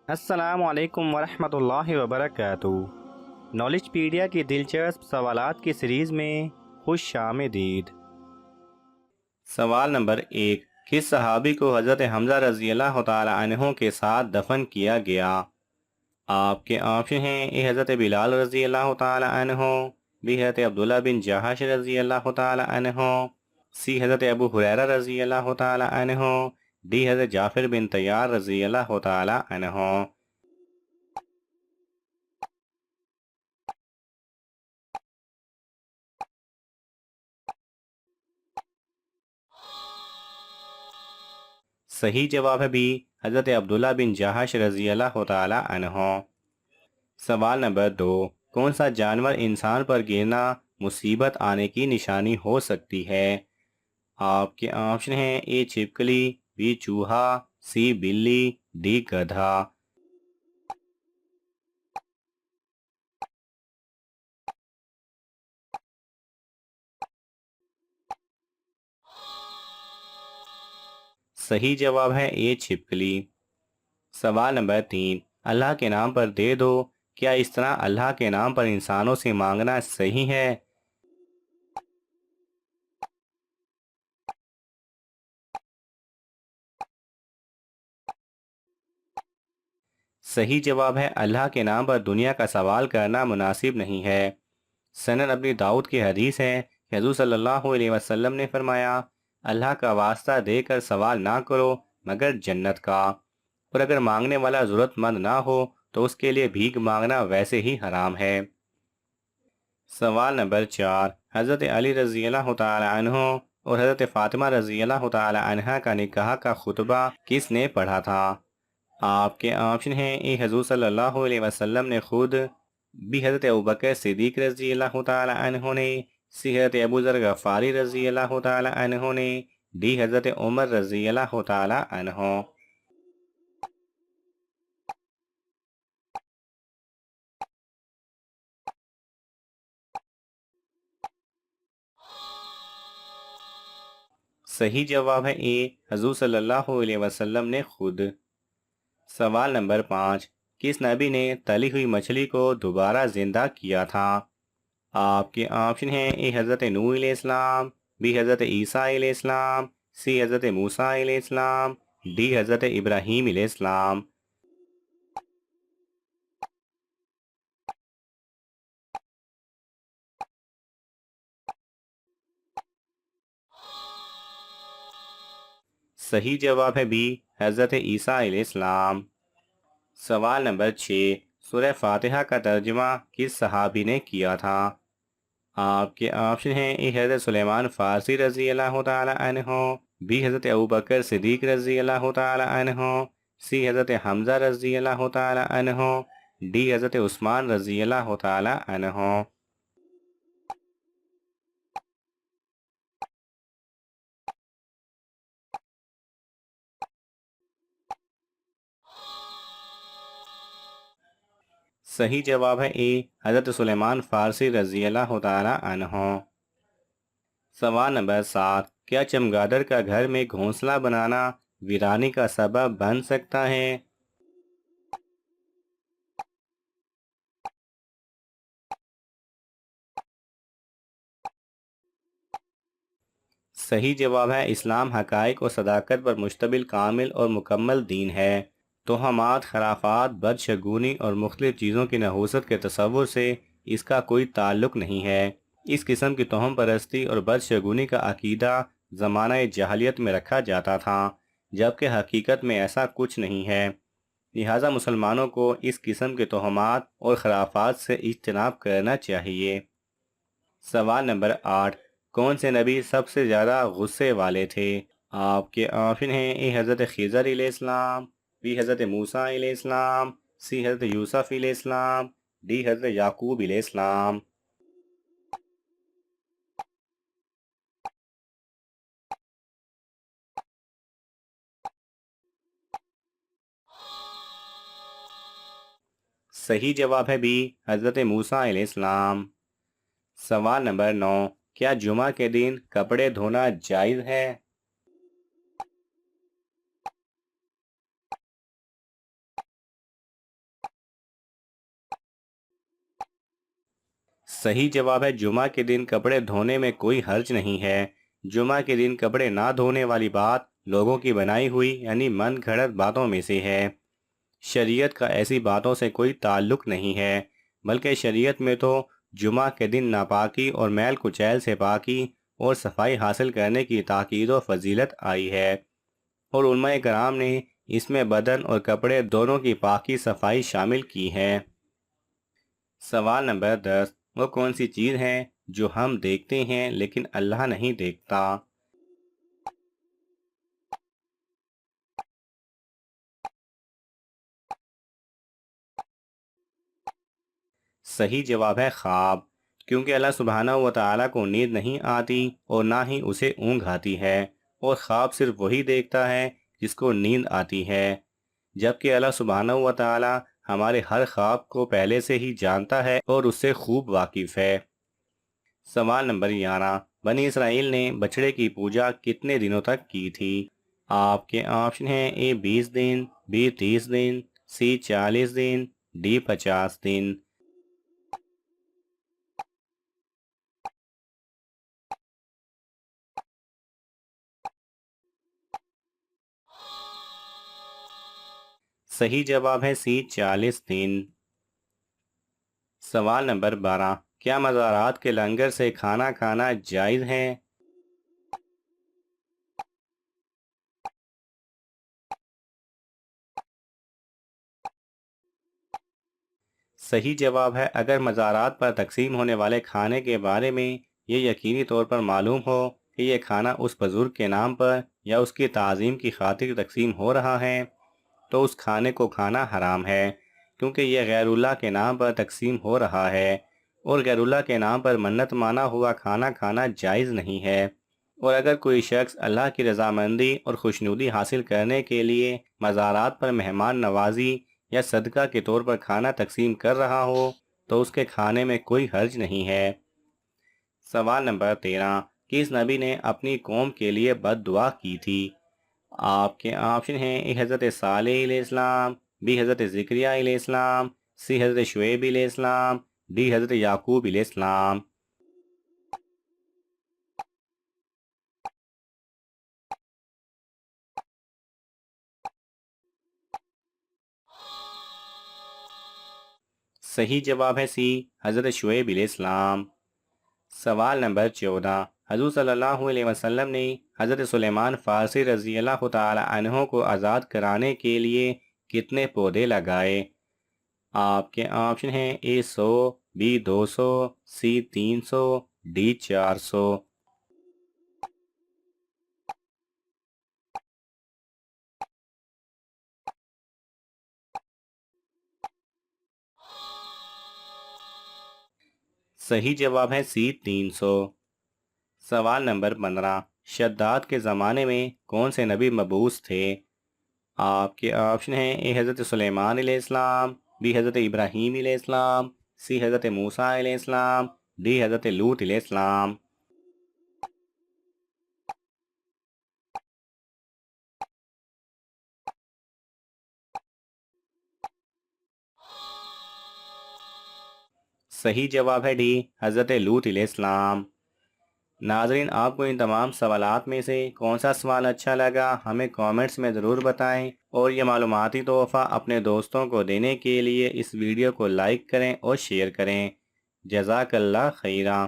السلام علیکم ورحمۃ اللہ وبرکاتہ۔ نالج پیڈیا کی دلچسپ سوالات کی سیریز میں خوش آمدید۔ سوال نمبر 1، کس صحابی کو حضرت حمزہ رضی اللہ تعالی عنہ کے ساتھ دفن کیا گیا؟ آپ کے آپشن ہیں: اے حضرت بلال رضی اللہ تعالی عنہ، بی حضرت عبداللہ بن جہش رضی اللہ تعالی عنہ، سی حضرت ابو ہریرہ رضی اللہ تعالی عنہ، ڈی حضرت جعفر بن طیار رضی اللہ تعالی عنہ۔ صحیح جواب ہے بی، حضرت عبداللہ بن جہش رضی اللہ تعالی عنہ۔ سوال نمبر 2، کون سا جانور انسان پر گرنا مصیبت آنے کی نشانی ہو سکتی ہے؟ آپ کے آپشن ہیں: اے چھپکلی، بی چوہا، سی بلی، ڈی گدھا۔ صحیح جواب ہے اے چھپکلی۔ سوال نمبر 3، اللہ کے نام پر دے دو، کیا اس طرح اللہ کے نام پر انسانوں سے مانگنا صحیح ہے؟ صحیح جواب ہے اللہ کے نام پر دنیا کا سوال کرنا مناسب نہیں ہے۔ سنن ابن داؤد کی حدیث ہے کہ حضور صلی اللہ علیہ وسلم نے فرمایا، اللہ کا واسطہ دے کر سوال نہ کرو مگر جنت کا، اور اگر مانگنے والا ضرورت مند نہ ہو تو اس کے لیے بھیک مانگنا ویسے ہی حرام ہے۔ سوال نمبر 4، حضرت علی رضی اللہ تعالی عنہ اور حضرت فاطمہ رضی اللہ تعالی عنہ کا نکاح کا خطبہ کس نے پڑھا تھا؟ آپ کے آپشن ہیں: اے حضور صلی اللہ علیہ وسلم نے خود، بی حضرت ابوبکر صدیق رضی اللہ تعالی عنہ نے، سی حضرت ابو ذر غفاری رضی اللہ تعالی عنہ نے، ڈی حضرت عمر رضی اللہ تعالی عنہ۔ صحیح جواب ہے اے، حضور صلی اللہ علیہ وسلم نے خود۔ سوال نمبر 5، کس نبی نے تلی ہوئی مچھلی کو دوبارہ زندہ کیا تھا؟ آپ کے آپشن ہیں: اے حضرت نوح علیہ السلام، بی حضرت عیسیٰ علیہ السلام، سی حضرت موسیٰ علیہ السلام، ڈی حضرت ابراہیم علیہ السلام۔ صحیح جواب ہے بی، حضرت عیسیٰ علیہ السلام۔ سوال نمبر 6، سورہ فاتحہ کا ترجمہ کس صحابی نے کیا تھا؟ آپ کے آپشن ہیں: اے حضرت سلیمان فارسی رضی اللہ تعالی عنہ، بی حضرت ابوبکر صدیق رضی اللہ تعالی عنہ، سی حضرت حمزہ رضی اللہ تعالی عنہ، ڈی حضرت عثمان رضی اللہ تعالی عنہ۔ صحیح جواب ہے اے، حضرت سلیمان فارسی رضی اللہ تعالی عنہ۔ سوال نمبر 7، کیا چمگادڑ کا گھر میں گھونسلہ بنانا ویرانی کا سبب بن سکتا ہے؟ صحیح جواب ہے اسلام حقائق اور صداقت پر مشتمل کامل اور مکمل دین ہے۔ توہمات، خرافات، بدشگونی اور مختلف چیزوں کی نحوست کے تصور سے اس کا کوئی تعلق نہیں ہے۔ اس قسم کی توہم پرستی اور بدشگونی کا عقیدہ زمانہ جاہلیت میں رکھا جاتا تھا، جبکہ حقیقت میں ایسا کچھ نہیں ہے۔ لہٰذا مسلمانوں کو اس قسم کے توہمات اور خرافات سے اجتناب کرنا چاہیے۔ سوال نمبر 8، کون سے نبی سب سے زیادہ غصے والے تھے؟ آپ کے آپشن ہیں: اے حضرت خضر علیہ السلام، بی حضرت موسیٰ علیہ السلام، سی حضرت یوسف علیہ السلام، ڈی حضرت یعقوب علیہ السلام۔ صحیح جواب ہے بی، حضرت موسیٰ علیہ السلام۔ سوال نمبر 9، کیا جمعہ کے دن کپڑے دھونا جائز ہے؟ صحیح جواب ہے جمعہ کے دن کپڑے دھونے میں کوئی حرج نہیں ہے۔ جمعہ کے دن کپڑے نہ دھونے والی بات لوگوں کی بنائی ہوئی یعنی من گھڑت باتوں میں سے ہے۔ شریعت کا ایسی باتوں سے کوئی تعلق نہیں ہے، بلکہ شریعت میں تو جمعہ کے دن ناپاکی اور میل کچیل سے پاکی اور صفائی حاصل کرنے کی تاکید و فضیلت آئی ہے، اور علماء کرام نے اس میں بدن اور کپڑے دونوں کی پاکی صفائی شامل کی ہے۔ سوال نمبر 10، وہ کون سی چیز ہے جو ہم دیکھتے ہیں لیکن اللہ نہیں دیکھتا؟ صحیح جواب ہے خواب، کیونکہ اللہ سبحانہ و تعالیٰ کو نیند نہیں آتی اور نہ ہی اسے اونگ آتی ہے، اور خواب صرف وہی دیکھتا ہے جس کو نیند آتی ہے، جبکہ اللہ سبحانہ و تعالیٰ ہمارے ہر خواب کو پہلے سے ہی جانتا ہے اور اس سے خوب واقف ہے۔ سوال نمبر 11، بنی اسرائیل نے بچڑے کی پوجا کتنے دنوں تک کی تھی؟ آپ کے آپشن ہیں: اے 20 دن، be 30 then, C 40 then, D 50 دن۔ صحیح جواب ہے سی 40 دن۔ سوال نمبر 12، کیا مزارات کے لنگر سے کھانا کھانا جائز ہے؟ صحیح جواب ہے اگر مزارات پر تقسیم ہونے والے کھانے کے بارے میں یہ یقینی طور پر معلوم ہو کہ یہ کھانا اس بزرگ کے نام پر یا اس کی تعظیم کی خاطر تقسیم ہو رہا ہے تو اس کھانے کو کھانا حرام ہے، کیونکہ یہ غیر اللہ کے نام پر تقسیم ہو رہا ہے، اور غیر اللہ کے نام پر منت مانا ہوا کھانا کھانا جائز نہیں ہے۔ اور اگر کوئی شخص اللہ کی رضامندی اور خوشنودی حاصل کرنے کے لیے مزارات پر مہمان نوازی یا صدقہ کے طور پر کھانا تقسیم کر رہا ہو تو اس کے کھانے میں کوئی حرج نہیں ہے۔ سوال نمبر 13، کس نبی نے اپنی قوم کے لیے بد دعا کی تھی؟ آپ کے آپشن ہیں: اے حضرت صالح علیہ السلام، بی حضرت زکریا علیہ السلام، سی حضرت شعیب علیہ السلام، ڈی حضرت یعقوب علیہ السلام۔ صحیح جواب ہے سی حضرت شعیب علیہ السلام۔ سوال نمبر 14، حضور صلی اللہ علیہ وسلم نے حضرت سلیمان فارسی رضی اللہ تعالی عنہ کو آزاد کرانے کے لیے کتنے پودے لگائے؟ آپ کے آپشن ہیں: اے 100، بی 200، سی 300، ڈی 400۔ صحیح جواب ہے سی 300۔ سوال نمبر 15، شداد کے زمانے میں کون سے نبی مبعوث تھے؟ آپ کے آپشن ہیں: اے حضرت سلیمان علیہ السلام، بی حضرت ابراہیم علیہ السلام، سی حضرت موسیٰ علیہ السلام، ڈی حضرت لوط علیہ السلام۔ صحیح جواب ہے ڈی حضرت لوط علیہ السلام۔ ناظرین، آپ کو ان تمام سوالات میں سے کون سا سوال اچھا لگا ہمیں کامنٹس میں ضرور بتائیں، اور یہ معلوماتی تحفہ اپنے دوستوں کو دینے کے لیے اس ویڈیو کو لائک کریں اور شیئر کریں۔ جزاک اللہ خیرہ۔